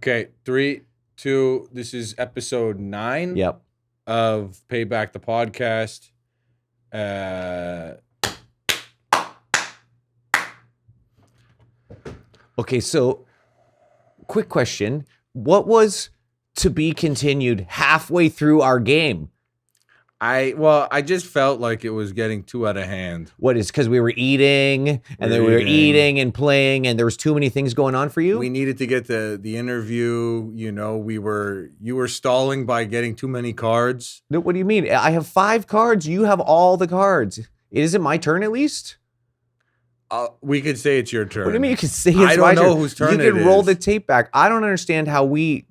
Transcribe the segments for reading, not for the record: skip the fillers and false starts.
Okay, 3, 2. This is episode 9. Yep. Of PayBack the Podcast. Okay, so quick question. What was to be continued halfway through our game? I just felt like it was getting too out of hand. What is because we were eating and then we were eating and playing and there was too many things going on for you? We needed to get the interview. You know, you were stalling by getting too many cards. No, what do you mean? I have 5 cards. You have all the cards. Is it my turn at least? We could say it's your turn. What do you mean you can say it's my turn? I don't know whose turn it is. You can roll the tape back. I don't understand how we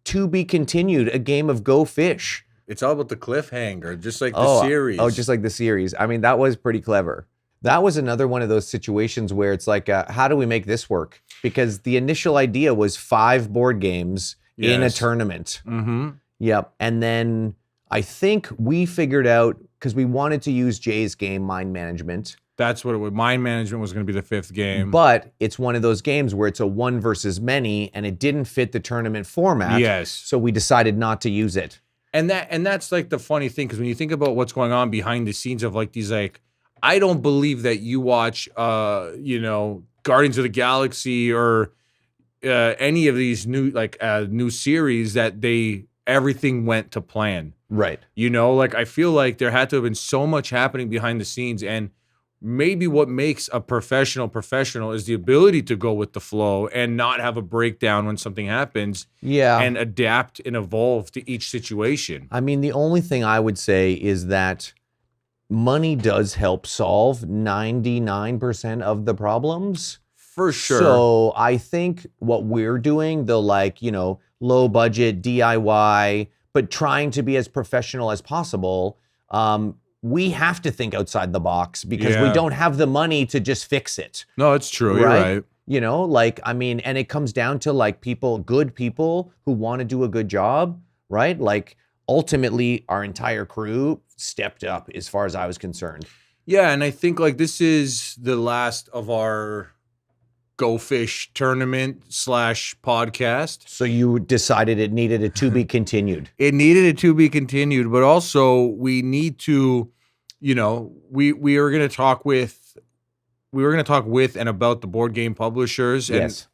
to be continued a game of Go Fish. It's all about the cliffhanger, just like the series. Oh, just like the series. I mean, that was pretty clever. That was another one of those situations where it's like, how do we make this work? Because the initial idea was 5 board games in a tournament. Mm-hmm. Yep. And then I think we figured out, because we wanted to use Jay's game, Mind Management. That's what it was. Mind Management was going to be the 5th game. But it's one of those games where it's a one versus many, and it didn't fit the tournament format. Yes. So we decided not to use it. And that's like the funny thing, because when you think about what's going on behind the scenes of like these, like, I don't believe that you watch, Guardians of the Galaxy or any of these new series that everything went to plan. Right. You know, like I feel like there had to have been so much happening behind the scenes, and maybe what makes a professional is the ability to go with the flow and not have a breakdown when something happens. Yeah. And adapt and evolve to each situation. I mean, the only thing I would say is that money does help solve 99% of the problems. For sure. So I think what we're doing, the low budget DIY, but trying to be as professional as possible, we have to think outside the box because we don't have the money to just fix it. No, it's true. You're right. You know, and it comes down to good people who want to do a good job, right? Like ultimately our entire crew stepped up as far as I was concerned. Yeah. And I think like this is the last of our Go Fish tournament / podcast. So you decided it needed a to be continued. It needed a to be continued, but also we need to, we were going to talk with and about the board game publishers and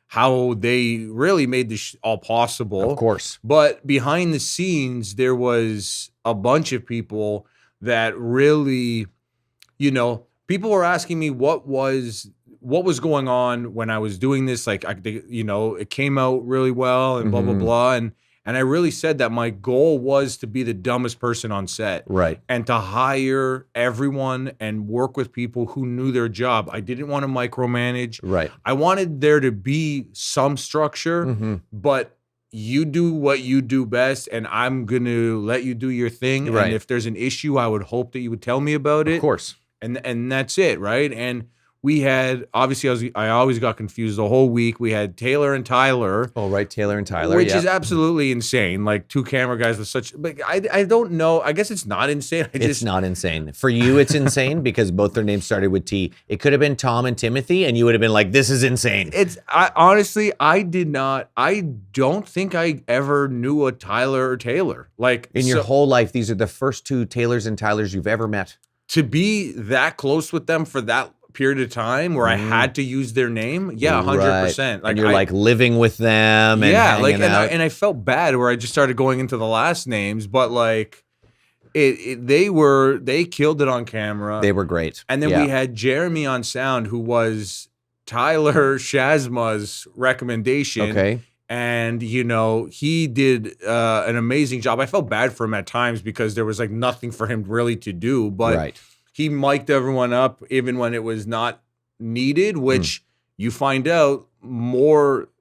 how they really made this all possible. Of course. But behind the scenes, there was a bunch of people that really, people were asking me what was going on when I was doing this. Like, it came out really well and blah, blah, blah. And I really said that my goal was to be the dumbest person on set. Right. And to hire everyone and work with people who knew their job. I didn't want to micromanage. Right. I wanted there to be some structure, but you do what you do best, and I'm going to let you do your thing. Right. And if there's an issue, I would hope that you would tell me about it. Of course. And that's it, right? And we had, obviously, I always got confused the whole week. We had Taylor and Tyler. Oh, right, Taylor and Tyler. Which is absolutely insane. Like 2 camera guys with such, but I don't know. I guess it's not insane. It's not insane. For you, it's insane because both their names started with T. It could have been Tom and Timothy, and you would have been like, this is insane. Honestly, I don't think I ever knew a Tyler or Taylor. Like in your whole life, these are the first 2 Taylors and Tylers you've ever met. To be that close with them for that period of time where I had to use their name, 100%. Like and you're living with them, and and I felt bad where I just started going into the last names, but like they killed it on camera. They were great. And then we had Jeremy on sound, who was Tyler Shazma's recommendation. Okay. And, he did an amazing job. I felt bad for him at times because there was like nothing for him really to do, but he mic'd everyone up even when it was not needed, which you find out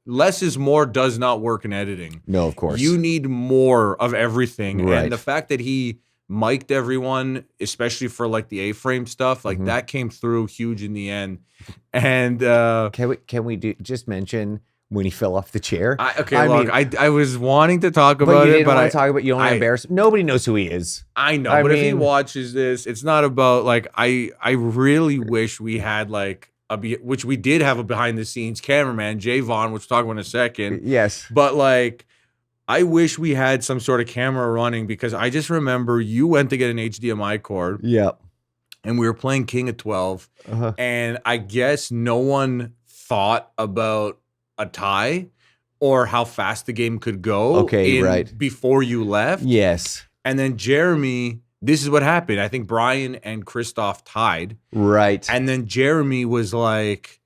less is more does not work in editing. No, of course. You need more of everything. Right. And the fact that he mic'd everyone, especially for like the A-frame stuff, like that came through huge in the end. And can we just mention when he fell off the chair? I was wanting to talk about it, but you don't want to embarrass him. Nobody knows who he is. I know, but if he watches this, it's not about like I really wish we had like which we did have a behind the scenes cameraman, Javon, which we'll talk about in a second. Yes. But like, I wish we had some sort of camera running, because I just remember you went to get an HDMI cord. Yep. And we were playing King of 12. And I guess no one thought about a tie or how fast the game could go. Okay, right. Before you left. Yes. And then Jeremy, this is what happened. I think Brian and Christoph tied. Right. And then Jeremy was like,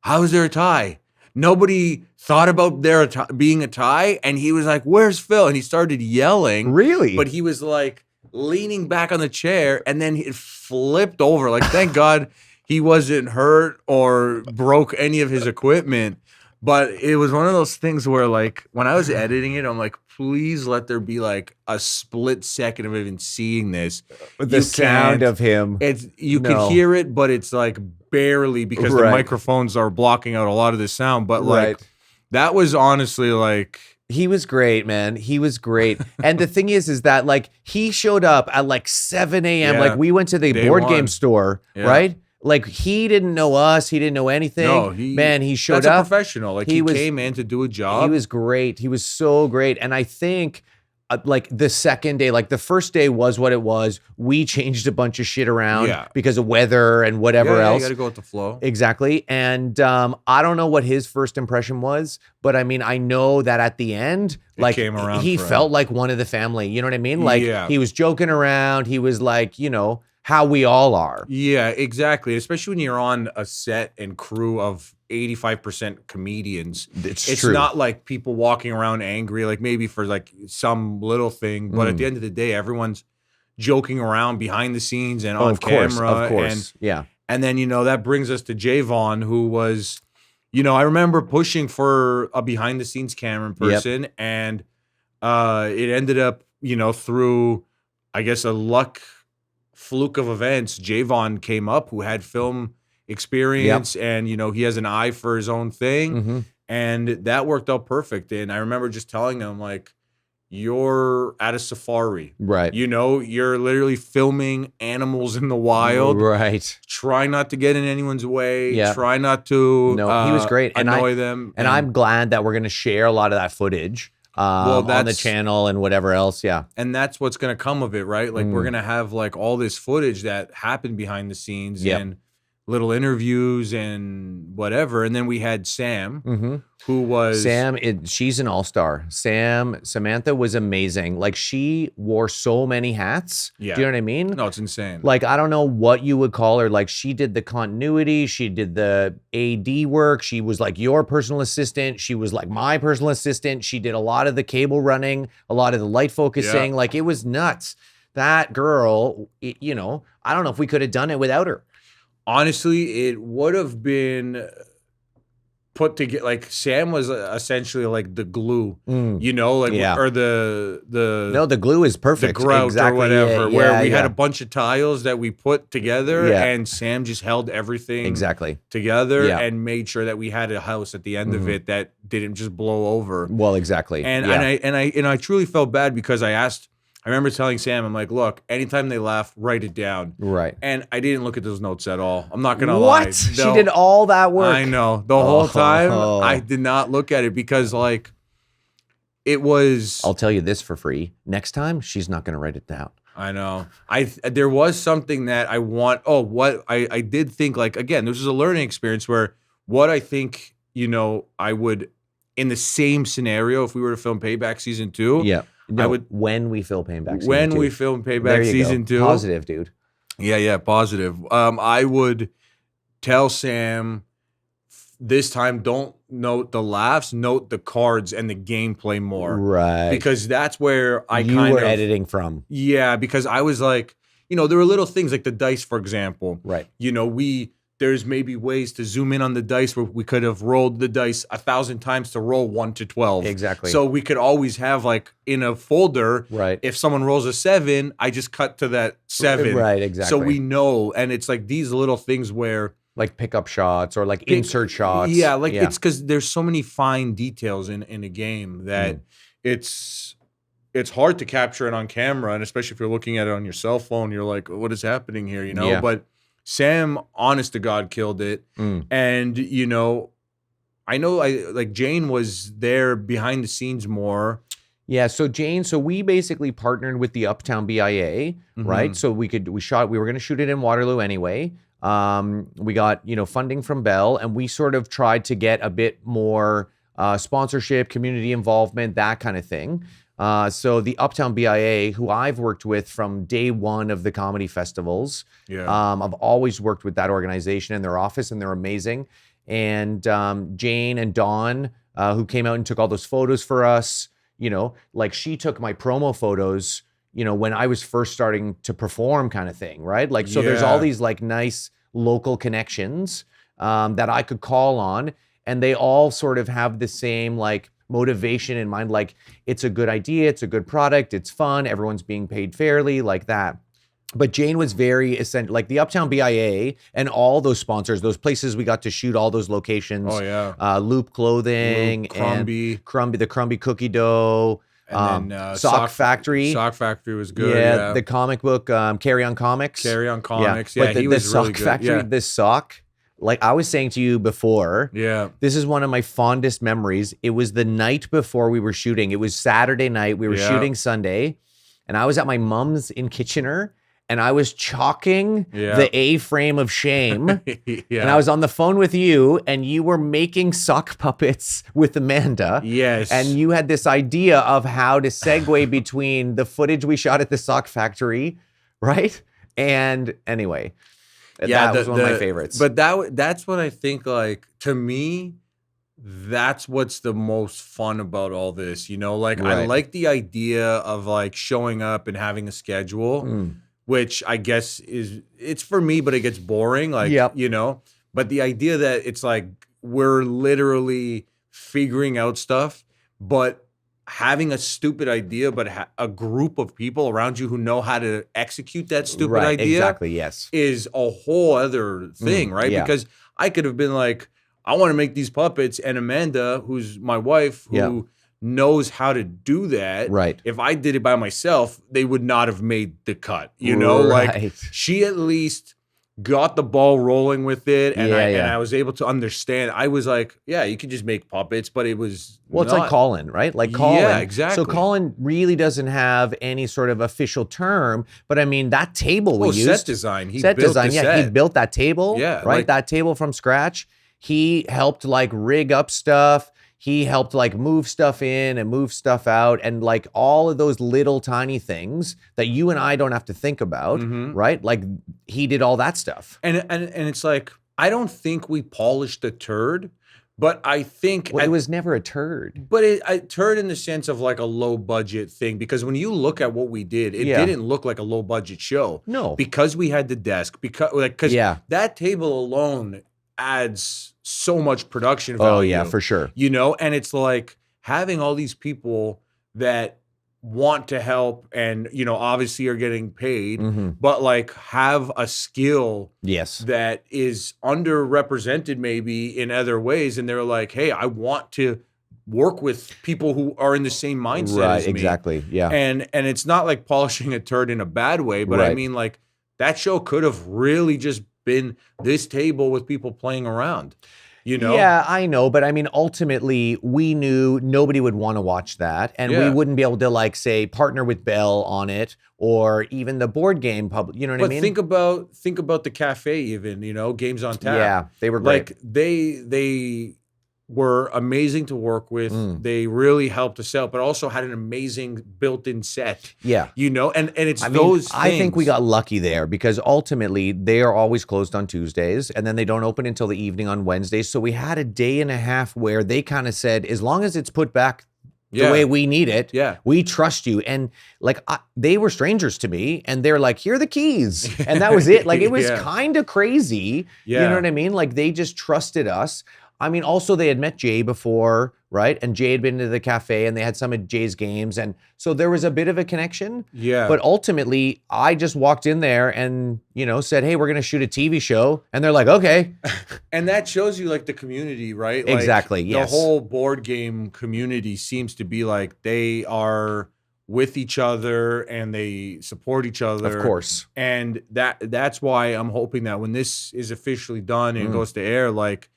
how is there a tie? Nobody thought about there being a tie. And he was like, where's Phil? And he started yelling. Really? But he was like leaning back on the chair, and then it flipped over. Like, thank God he wasn't hurt or broke any of his equipment. But it was one of those things where, like, when I was editing it, I'm like, please let there be like a split second of even seeing this. The sound of him. You can hear it, but it's like barely, because the microphones are blocking out a lot of the sound. But like, that was honestly like, he was great, man. He was great. And the thing is that like he showed up at like 7 a.m. Like we went to the board game store, right? Like he didn't know us. He didn't know anything. No, he showed up. That's a professional. Like he came in to do a job. He was great. He was so great. And I think like the second day, like the first day was what it was. We changed a bunch of shit around because of weather and whatever else. You got to go with the flow. Exactly. And I don't know what his first impression was, but I mean, I know that at the end, like he felt like one of the family. You know what I mean? Like he was joking around. He was like, you know, how we all are. Yeah, exactly. Especially when you're on a set and crew of 85% comedians. It's true. Not like people walking around angry, like maybe for like some little thing. But at the end of the day, everyone's joking around behind the scenes and on camera. Of course. And then, you know, that brings us to Javon, who was, you know, I remember pushing for a behind the scenes camera person. And it ended up, you know, through, I guess, a fluke of events, Javon came up, who had film experience, and you know, he has an eye for his own thing, and that worked out perfect. And I remember just telling him, like, you're at a safari, right? You know, you're literally filming animals in the wild, right? Try not to get in anyone's way. Try not to he was great. Annoy them. And I'm glad that we're going to share a lot of that footage on the channel and whatever else. And that's what's going to come of it, right? Like we're going to have like all this footage that happened behind the scenes and little interviews and whatever. And then we had Sam, who was she's an all-star. Samantha was amazing. Like she wore so many hats. Do you know what I mean? No, it's insane. Like, I don't know what you would call her. Like she did the continuity. She did the AD work. She was like your personal assistant. She was like my personal assistant. She did a lot of the cable running, a lot of the light focusing. Like it was nuts. That girl, you know, I don't know if we could have done it without her. Honestly, it would have been put together. Like Sam was essentially like the glue, you know, like or the glue is perfect, the grout or whatever. Where we had a bunch of tiles that we put together, and Sam just held everything together and made sure that we had a house at the end of it that didn't just blow over. Well, exactly. And I truly felt bad because I remember telling Sam, I'm like, look, anytime they laugh, write it down. Right. And I didn't look at those notes at all. I'm not going to lie. What? She did all that work. I know. The whole time, I did not look at it because, like, it was... I'll tell you this for free. Next time, she's not going to write it down. I know. There was something that I want... I did think, like, again, this was a learning experience where what I think, you know, I would... In the same scenario, if we were to film Payback Season 2... Yeah. No, when we film Payback Season 2. When we film Payback Season 2. Positive, dude. Yeah, positive. I would tell Sam this time, don't note the laughs, note the cards and the gameplay more. Right. Because that's where you were editing from. Yeah, because I was like, you know, there were little things like the dice, for example. Right. You know, there's maybe ways to zoom in on the dice where we could have rolled the dice 1,000 times to roll 1 to 12. Exactly. So we could always have like in a folder, if someone rolls a 7, I just cut to that 7. Right, exactly. So we know, and it's like these little things where like pickup shots or like insert shots. Yeah, like it's because there's so many fine details in a game that it's hard to capture it on camera, and especially if you're looking at it on your cell phone, you're like, what is happening here, you know? But Sam, honest to God, killed it. And, you know, I know like Jane was there behind the scenes more. Yeah, so Jane, so we basically partnered with the Uptown BIA, right? So we were going to shoot it in Waterloo anyway. We got, you know, funding from Bell, and we sort of tried to get a bit more sponsorship, community involvement, that kind of thing. So the Uptown BIA, who I've worked with from day one of the comedy festivals, I've always worked with that organization and their office, and they're amazing. And Jane and Dawn, who came out and took all those photos for us, you know, like she took my promo photos, you know, when I was first starting to perform, kind of thing, right? Like, so there's all these like nice local connections that I could call on, and they all sort of have the same like motivation in mind. Like, it's a good idea, it's a good product, it's fun, everyone's being paid fairly, like that. But Jane was very essential, like the Uptown BIA and all those sponsors, those places we got to shoot, all those locations. Oh, yeah. Loop Clothing, Crumby. and the Crumby Cookie Dough, and then Sock Factory. Sock Factory was good. Yeah, the comic book, Carry On Comics. Carry On Comics. Yeah, but he was the Sock really good. Factory, this sock, like I was saying to you before, this is one of my fondest memories. It was the night before we were shooting. It was Saturday night. We were shooting Sunday, and I was at my mom's in Kitchener, and I was chalking the A-frame of shame. And I was on the phone with you, and you were making sock puppets with Amanda. Yes. And you had this idea of how to segue between the footage we shot at the Sock Factory, right? And anyway, that was one of my favorites. But that's what I think, like, to me, that's what's the most fun about all this, you know? Like, I like the idea of, like, showing up and having a schedule. Which I guess it's for me, but it gets boring, like, you know, but the idea that it's like, we're literally figuring out stuff, but having a stupid idea, but a group of people around you who know how to execute that stupid idea is a whole other thing, right? Because I could have been like, I want to make these puppets, and Amanda, who's my wife, who knows how to do that. If I did it by myself, they would not have made the cut. You know, like she at least got the ball rolling with it, and I was able to understand. I was like, yeah, you could just make puppets, but it was it's like Colin, right? Like Colin. Yeah, exactly. So Colin really doesn't have any sort of official term, but I mean that table we used. Set design. He built the set. He built that table. Yeah, right. That table from scratch. He helped like rig up stuff. He helped like move stuff in and move stuff out, and like all of those little tiny things that you and I don't have to think about, right? Like he did all that stuff. And it's like, I don't think we polished a turd, but I think it was never a turd. But a turd in the sense of like a low budget thing, because when you look at what we did, it didn't look like a low budget show. No, because we had the desk, because that table alone adds so much production value. Oh yeah, for sure. You know, and it's like having all these people that want to help and, you know, obviously are getting paid, but like have a skill that is underrepresented maybe in other ways. And they're like, hey, I want to work with people who are in the same mindset as me. Exactly. Yeah. And it's not like polishing a turd in a bad way, but I mean, like, that show could have really just been this table with people playing around, you know? Yeah, I know. But I mean, ultimately, we knew nobody would want to watch that. And we wouldn't be able to, like, say, partner with Bell on it, or even the board game public. You know what I mean? But think about the cafe, even, you know, Games on Tap. Yeah, they were great. Like, they were amazing to work with. They really helped us out, but also had an amazing built-in set. Yeah. You know, and it's those things. I think we got lucky there, because ultimately they are always closed on Tuesdays, and then they don't open until the evening on Wednesdays. So we had a day and a half where they kind of said, as long as it's put back the way we need it, we trust you. And like, they were strangers to me, and they're like, here are the keys. And that was it. Like, it was kind of crazy. You know what I mean? Like, they just trusted us. I mean, also they had met Jay before, right? And Jay had been to the cafe, and they had some of Jay's games. And so there was a bit of a connection. Yeah. But ultimately, I just walked in there and, you know, said, hey, we're going to shoot a TV show. And they're like, okay. And that shows you, like, the community, right? Exactly, like, the whole board game community seems to be like, they are with each other and they support each other. Of course. And that's why I'm hoping that when this is officially done and goes to air, like,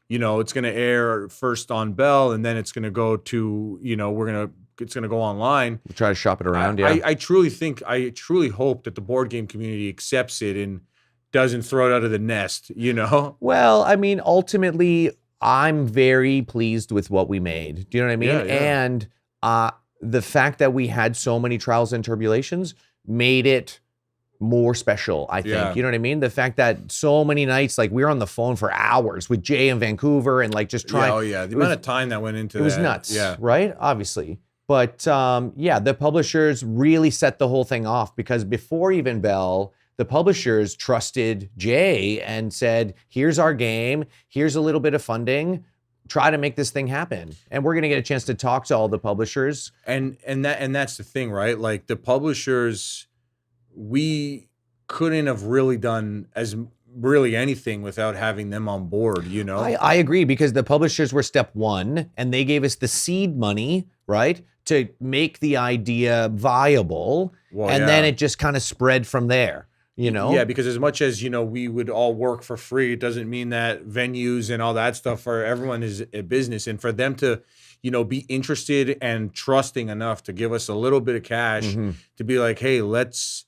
you know, it's going to air first on Bell and then it's going to go to, you know, it's going to go online. We'll try to shop it around. I truly hope that the board game community accepts it and doesn't throw it out of the nest, you know? Well, I mean, ultimately, I'm very pleased with what we made. Do you know what I mean? Yeah. And the fact that we had so many trials and tribulations made it more special, I think. Yeah. You know what I mean? The fact that so many nights, like we were on the phone for hours with Jay in Vancouver and like just trying. Oh, yeah. The amount of time that went into it was nuts. Yeah. Right? Obviously. But yeah, the publishers really set the whole thing off because before even Bell, the publishers trusted Jay and said, here's our game, here's a little bit of funding, try to make this thing happen. And we're gonna get a chance to talk to all the publishers. And that's the thing, right? Like the publishers, we couldn't have really done really anything without having them on board, you know? I agree because the publishers were step one and they gave us the seed money, right? To make the idea viable. Well, and then it just kind of spread from there. You know? Yeah, because as much as, you know, we would all work for free, it doesn't mean that venues and all that stuff for everyone is a business. And for them to, you know, be interested and trusting enough to give us a little bit of cash to be like, hey, let's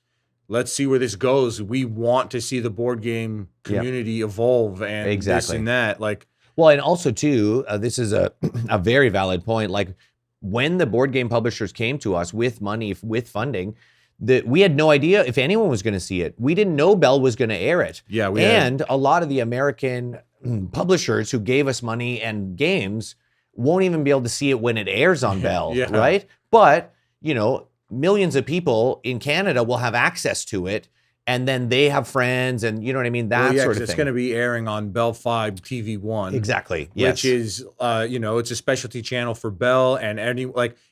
see where this goes. We want to see the board game community evolve and this and that. Like, well, and also too, this is a very valid point. Like when the board game publishers came to us with money, with funding, that we had no idea if anyone was going to see it. We didn't know Bell was going to air it. Yeah, and a lot of the American publishers who gave us money and games won't even be able to see it when it airs on Bell, right? But, you know, millions of people in Canada will have access to it, and then they have friends, and you know what I mean? That sort of thing. It's going to be airing on Bell 5 TV1. Exactly. Yes. Which is, you know, it's a specialty channel for Bell, and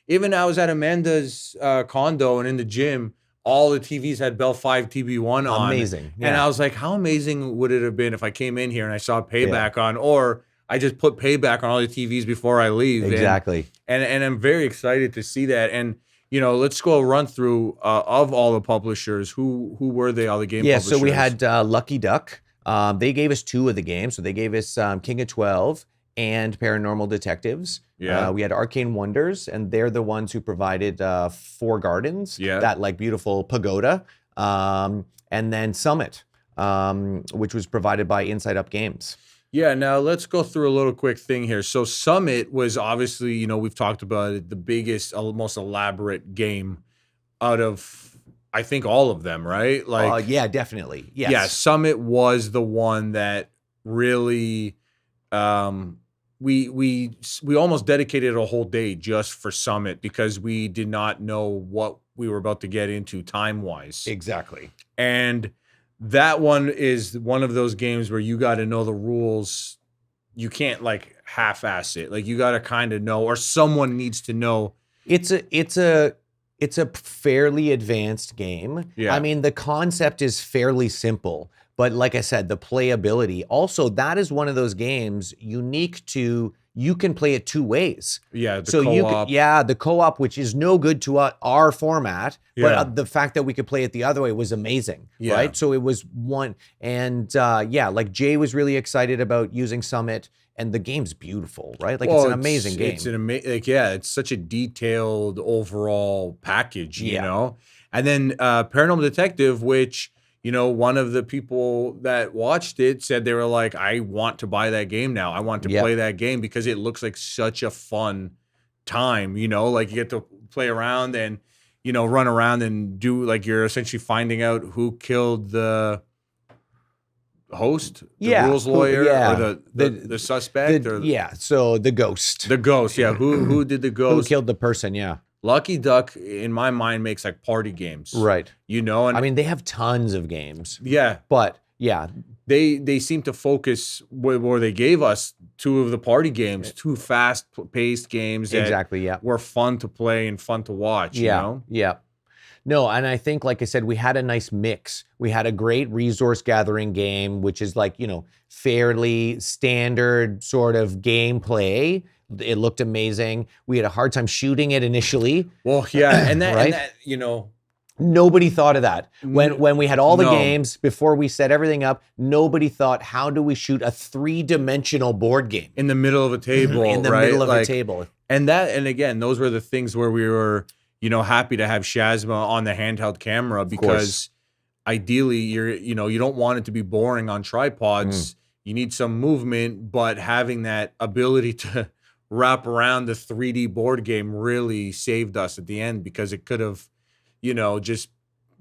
even I was at Amanda's condo and in the gym, all the TVs had Bell 5 TV1 on. Amazing. And I was like, how amazing would it have been if I came in here and I saw PayBack on, or I just put PayBack on all the TVs before I leave. Exactly. And I'm very excited to see that. And, you know, let's go a run through of all the publishers. Who were they, all the game publishers? Yeah, so we had Lucky Duck. They gave us 2 of the games. So they gave us King of 12 and Paranormal Detectives. Yeah. We had Arcane Wonders, and they're the ones who provided Four Gardens, that like beautiful pagoda. And then Summit, which was provided by Inside Up Games. Yeah, now let's go through a little quick thing here. So Summit was obviously, you know, we've talked about it, the biggest, most elaborate game out of, I think, all of them, right? Like, yeah, definitely. Yes. Yeah, Summit was the one that really, we almost dedicated a whole day just for Summit because we did not know what we were about to get into time-wise. Exactly. And that one is one of those games where you got to know the rules. You can't like half-ass it. Like you got to kind of know, or someone needs to know. It's a fairly advanced game. Yeah. I mean, the concept is fairly simple, but like I said, the playability. Also, that is one of those games unique to, you can play it 2 ways. Yeah, the so co-op. The co-op, which is no good to our format, but the fact that we could play it the other way was amazing, right? So it was one, and like Jay was really excited about using Summit, and the game's beautiful, right? Like it's an amazing game. It's it's such a detailed overall package, you know? And then Paranormal Detective, which, you know, one of the people that watched it said they were like, I want to buy that game now. I want to play that game because it looks like such a fun time, you know, like you get to play around and, you know, run around and do, like, you're essentially finding out who killed the host, the rules lawyer, or the suspect, so the ghost. The ghost, who did the ghost? Who killed the person, Lucky Duck, in my mind, makes like party games. Right. You know? And I mean, they have tons of games. Yeah. But, They seem to focus where they gave us 2 of the party games, 2 fast-paced games that were fun to play and fun to watch, you know? Yeah. No, and I think, like I said, we had a nice mix. We had a great resource gathering game, which is like, you know, fairly standard sort of gameplay, It looked amazing. We had a hard time shooting it initially. Well, yeah, and that, Right? and that, you know, Nobody thought of that. When we had all the No. games, before we set everything up, nobody thought, how do we shoot a 3-dimensional board game in the middle of a table, in the right? middle of a Like, table? And again, those were the things where we were, you know, happy to have Shazma on the handheld camera because ideally you don't want it to be boring on tripods. You need some movement, but having that ability to wrap around the 3D board game really saved us at the end because it could have, you know, just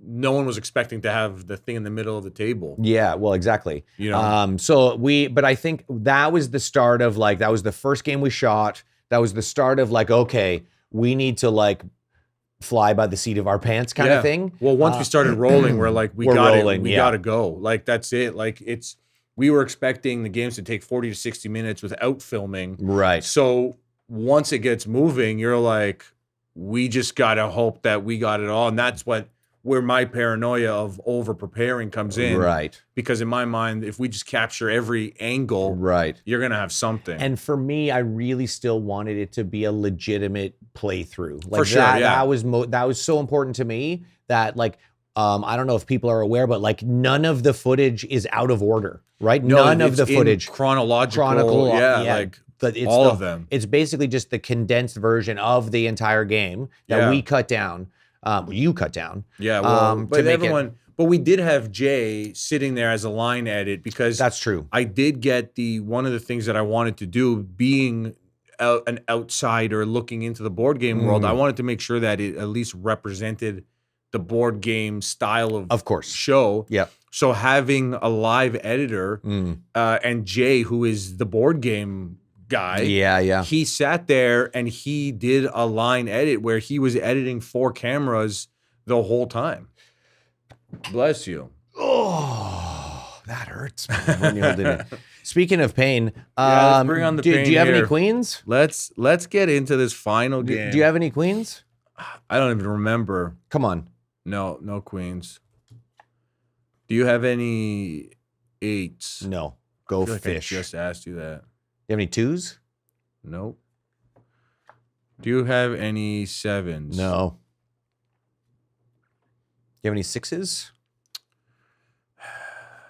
no one was expecting to have the thing in the middle of the table. Yeah, well, exactly. You know, But I think that was the start of like, that was the first game we shot. That was the start of like, okay, we need to like fly by the seat of our pants kind of thing. Well, once we started rolling, we're like, we we're got rolling, it. We got to go. Like, that's it. Like, we were expecting the games to take 40 to 60 minutes without filming. Right. So once it gets moving, you're like, we just got to hope that we got it all. And that's where my paranoia of over preparing comes in. Right. Because in my mind, if we just capture every angle, Right. you're going to have something. And for me, I really still wanted it to be a legitimate playthrough. Like For sure, that was so important to me that like, I don't know if people are aware, but like none of the footage is out of order, right? No, None of it's the footage. in chronological. Yeah, like But it's all of them. It's basically just the condensed version of the entire game that we cut down. You cut down. Yeah, well, to make it. But we did have Jay sitting there as a line edit because That's true. I did get one of the things that I wanted to do, being an outsider looking into the board game world. I wanted to make sure that it at least represented the board game style of course, show. Yeah. So having a live editor and Jay, who is the board game guy, he sat there and he did a line edit where he was editing 4 cameras the whole time. Bless you. Oh, that hurts. Man, when you hold it in. Speaking of pain, let's bring on the pain do you have any here. queens? Let's get into this final game. Do you have any queens? I don't even remember. Come on. No queens. Do you have any 8s? No. Go I feel like fish. I just asked you that. You have any 2s? Nope. Do you have any 7s? No. You have any 6s?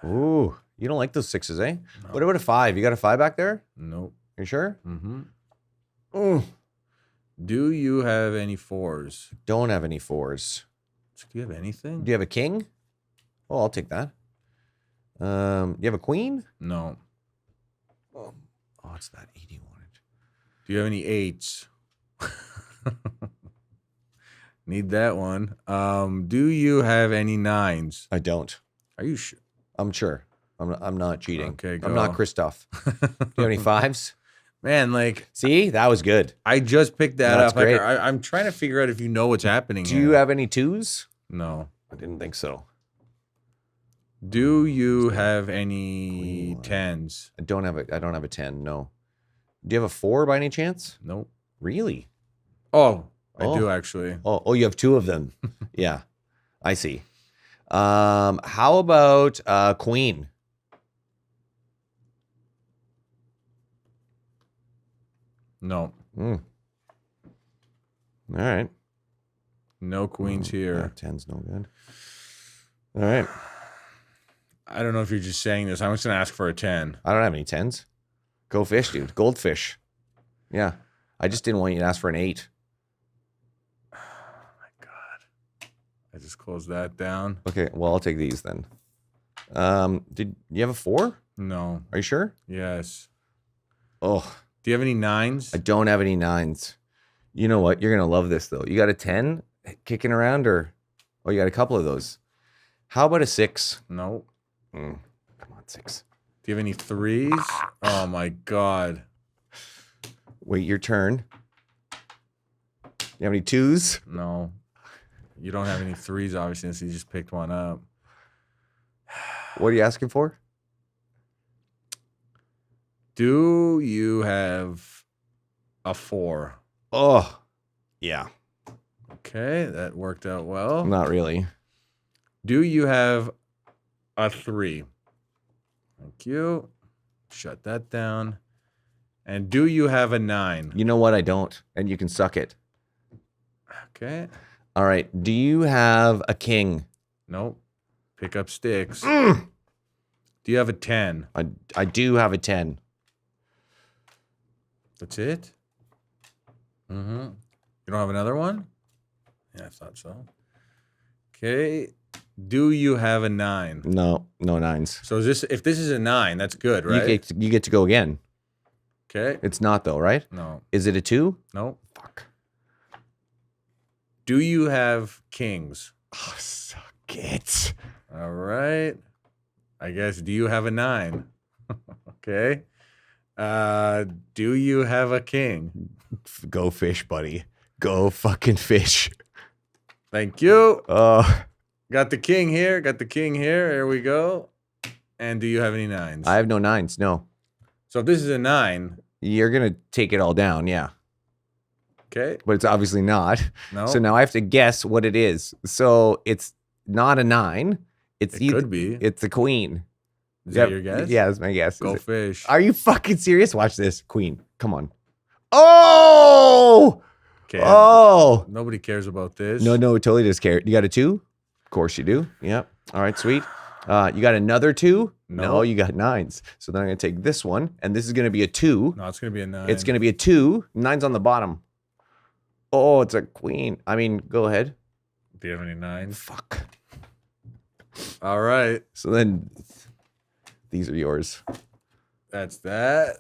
Ooh, you don't like those 6s, eh? No. What about a 5? You got a 5 back there? Nope. Are you sure? Mm-hmm. Do you have any 4s? Don't have any 4s. Do you have anything? Do you have a king? Oh, I'll take that. You have a queen? No. Oh, it's that 8 you wanted. Do you have any 8s? Need that one. Do you have any 9s? I don't. Are you sure? I'm sure. I'm not cheating. Okay, I'm not go. Christoph. Do you have any 5s? Man, like, See, that was good. I just picked that That's up. Like, great. I'm trying to figure out if you know what's happening Do here. you have any 2s? No. I didn't think so. Do you have any 10s? I don't have a 10. No. Do you have a 4 by any chance? Nope. Really? Oh, I Oh. do actually. Oh, you have 2 of them. Yeah, I see. How about queen? No. All right. No queens here. 10's no good. All right. I don't know if you're just saying this. I'm just going to ask for a 10. I don't have any 10s. Go fish, dude. Goldfish. Yeah. I just didn't want you to ask for an 8. Oh, my God. I just closed that down. Okay, well, I'll take these then. Did you have a 4? No. Are you sure? Yes. Oh, Do you have any 9s? I don't have any 9s. You know what? You're going to love this, though. You got a 10 kicking around, or... Oh, you got a couple of those. How about a 6? No. Come on, 6. Do you have any 3s? Oh, my God. Wait your turn. You have any 2s? No. You don't have any 3s, obviously, since you just picked one up. What are you asking for? Do you have a 4? Oh, yeah. Okay, that worked out well. Not really. Do you have a 3? Thank you. Shut that down. And do you have a 9? You know what? I don't. And you can suck it. Okay. All right. Do you have a king? Nope. Pick up sticks. Do you have a 10? I do have a 10. That's it? Mm-hmm. You don't have another one? Yeah, I thought so. Okay. Do you have a 9? No 9s. So if this is a 9, that's good, right? You get to go again. Okay. It's not though, right? No. Is it a 2? No. Fuck. Do you have kings? Oh, suck it. All right. I guess, do you have a 9? Okay. Do you have a king? Go fish, buddy. Go fucking fish. Thank you. Oh, Got the king here. Got the king here. Here we go. And do you have any 9s? I have no 9s. No. So if this is a 9, You're going to take it all down. Yeah. okay. But it's obviously not. No. So now I have to guess what it is. So it's not a 9. It could be. It's a queen. Is that your guess? Yeah, that's my guess. Go fish. Are you fucking serious? Watch this. Queen. Come on. Oh! Okay. Oh! Nobody cares about this. No, totally does care. You got a 2? Of course you do. Yep. All right, sweet. You got another 2? No, you got 9s. So then I'm going to take this one, and this is going to be a 2. No, it's going to be a 9. It's going to be a 2. 9's on the bottom. Oh, it's a queen. I mean, go ahead. Do you have any 9s? Fuck. All right. So then these are yours. That's that.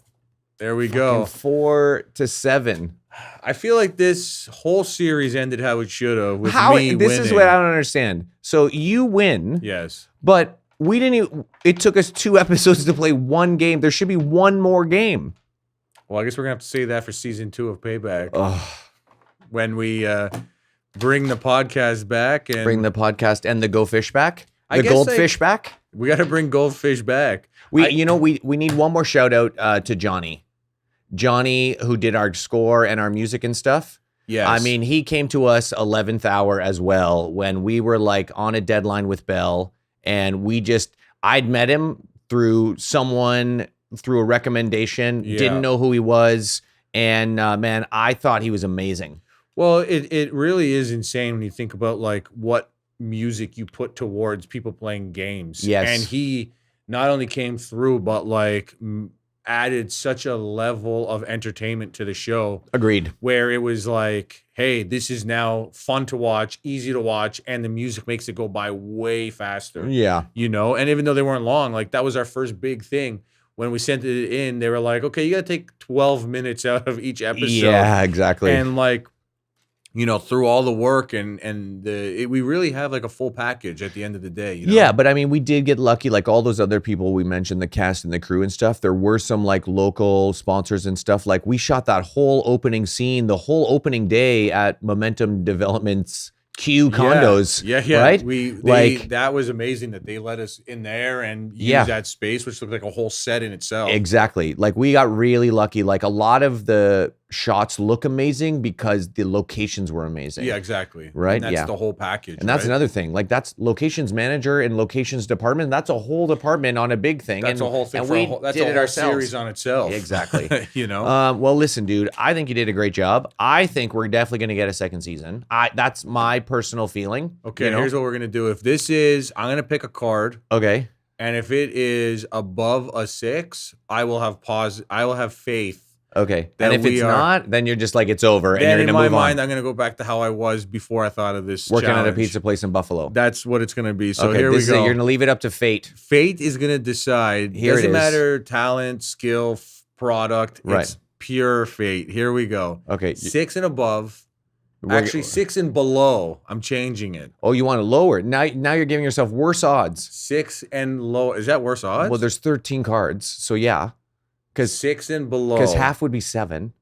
There we go. 4 to 7. I feel like this whole series ended how it should have with How me this winning. is what I don't understand. So you win, Yes. but we didn't even, it took us 2 episodes to play one game. There should be one more game. Well, I guess we're going to have to say that for season 2 of Payback. Oh, When we bring the podcast back. And bring the podcast and the Go Fish back. I The guess goldfish back. we got to bring Goldfish back. We need one more shout out to Johnny. Johnny, who did our score and our music and stuff. Yes. I mean, he came to us 11th hour as well when we were like on a deadline with Bell. And I'd met him through a recommendation, Yeah. didn't know who he was. And man, I thought he was amazing. Well, it really is insane when you think about like what music you put towards people playing games. Yes. And he not only came through, but like added such a level of entertainment to the show Agreed. where it was like, hey, this is now fun to watch, easy to watch, and the music makes it go by way faster. Yeah. You know, and even though they weren't long, like that was our first big thing. When we sent it in, they were like, okay, you got to take 12 minutes out of each episode. Yeah, exactly. And like, you know, through all the work we really have like a full package at the end of the day. You know? Yeah, but I mean, we did get lucky. Like all those other people we mentioned, the cast and the crew and stuff, there were some like local sponsors and stuff. Like we shot that whole opening scene, the whole opening day at Momentum Development's Q condos. Yeah. Right? That was amazing that they let us in there and use Yeah. that space, which looked like a whole set in itself. Exactly. Like we got really lucky. Like a lot of the shots look amazing because the locations were amazing. Yeah, exactly. Right? And that's Yeah. the whole package. And that's right? another thing. Like that's locations manager and locations department. That's a whole department on a big thing. That's and, a whole thing. And For we a whole, that's did a it whole ourselves. series on itself. Exactly. You know. Well, listen, dude. I think you did a great job. I think we're definitely going to get a second season. That's my personal feeling. Okay. you know? Here's what we're gonna do. If this is, I'm gonna pick a card, Okay. and if it is above a 6, I will have pause. I will have faith. Okay. That And if it's not, then you're just like it's over, and Then you're in going to my move mind, on. I'm gonna go back to how I was before I thought of this. Working at a challenge. pizza place in Buffalo. That's what it's gonna be. So okay. here we go. You're going to leave it up to fate. Fate is going to decide. Here it Doesn't is. matter talent, skill, product. Right. It's pure fate. Here we go. Okay. 6 and above. We're- Actually, 6 and below. I'm changing it. Oh, you want to lower it. Now you're giving yourself worse odds. 6 and low. Is that worse odds? Well, there's 13 cards. So yeah. Because 6 and below. half would be 7.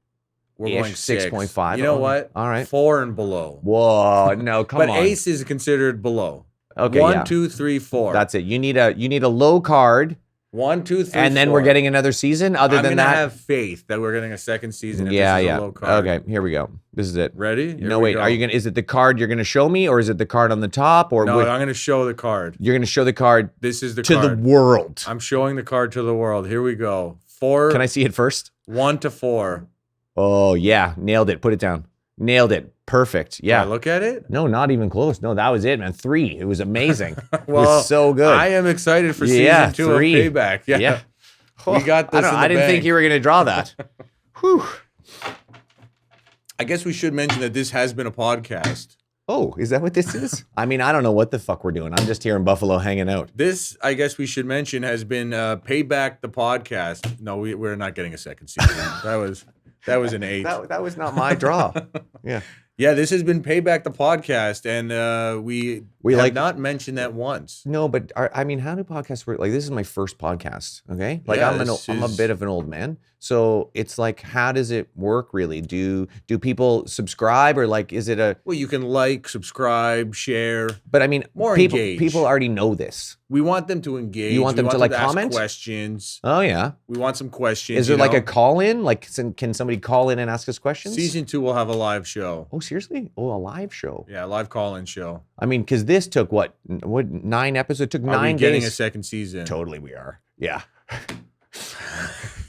We're ish, going 6. 6.5. You know Okay. what? All right. 4 and below. Whoa, no, come But on. ace is considered below. Okay, 1, yeah. 2, 3, 4. That's it. You need a low card, 1, 2, 3, and then 4. we're getting another season. Other I'm than gonna that, have faith that we're getting a second season. If yeah, this is yeah. A low card. Okay, here we go. This is it. Ready? Here No, we wait. go. Are you gonna? Is it the card you're gonna show me, or is it the card on the top, or No, what- I'm going to show the card. you're gonna show the card This is the to card. the world? I'm showing the card to the world. Here we go. 4. Can I see it first? 1 to 4. Oh, yeah. Nailed it. Put it down. Nailed it. Perfect. Yeah. Can I look at it? No, not even close. No, that was it, man. 3. It was amazing. Well, it was so good. I am excited for Yeah, season 2 3. of Payback. Yeah. Oh, We got this. I didn't think you were going to draw that. Whew. I guess we should mention that this has been a podcast. Oh, is that what this is? I mean, I don't know what the fuck we're doing. I'm just here in Buffalo hanging out. This, I guess we should mention, has been Payback the Podcast. No, we're not getting a second season. That was an 8. That was not my draw. Yeah. Yeah, this has been Payback the Podcast, and we have like- not mentioned that once. No, but I mean, how do podcasts work? Like, this is my first podcast. Okay, like Yeah, I'm this a is- bit of an old man, so it's like, how does it work really? Do people subscribe, or like, is it a? Well, you can like, subscribe, share. But I mean, More people engaged. people already know this. We want them to engage. You want them to, like, ask comment? questions. Oh yeah. We want some questions. Is there you like know? a call in? Like, can somebody call in and ask us questions? Season 2 will have a live show. Oh, seriously? Oh, a live show. Yeah, a live call-in show. I mean, because this took what 9 episodes? It took Are 9 we getting days. a second season? Totally, we are. Yeah.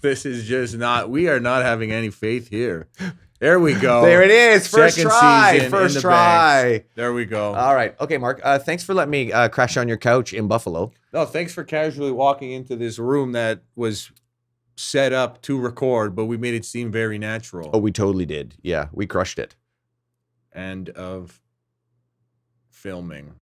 This is just not. We are not having any faith here. There we go. There it is. First Second try. season in First the try. banks. There we go. All right. Okay, Mark. Thanks for letting me crash on your couch in Buffalo. No, thanks for casually walking into this room that was set up to record, but we made it seem very natural. Oh, we totally did. Yeah, we crushed it. End of filming.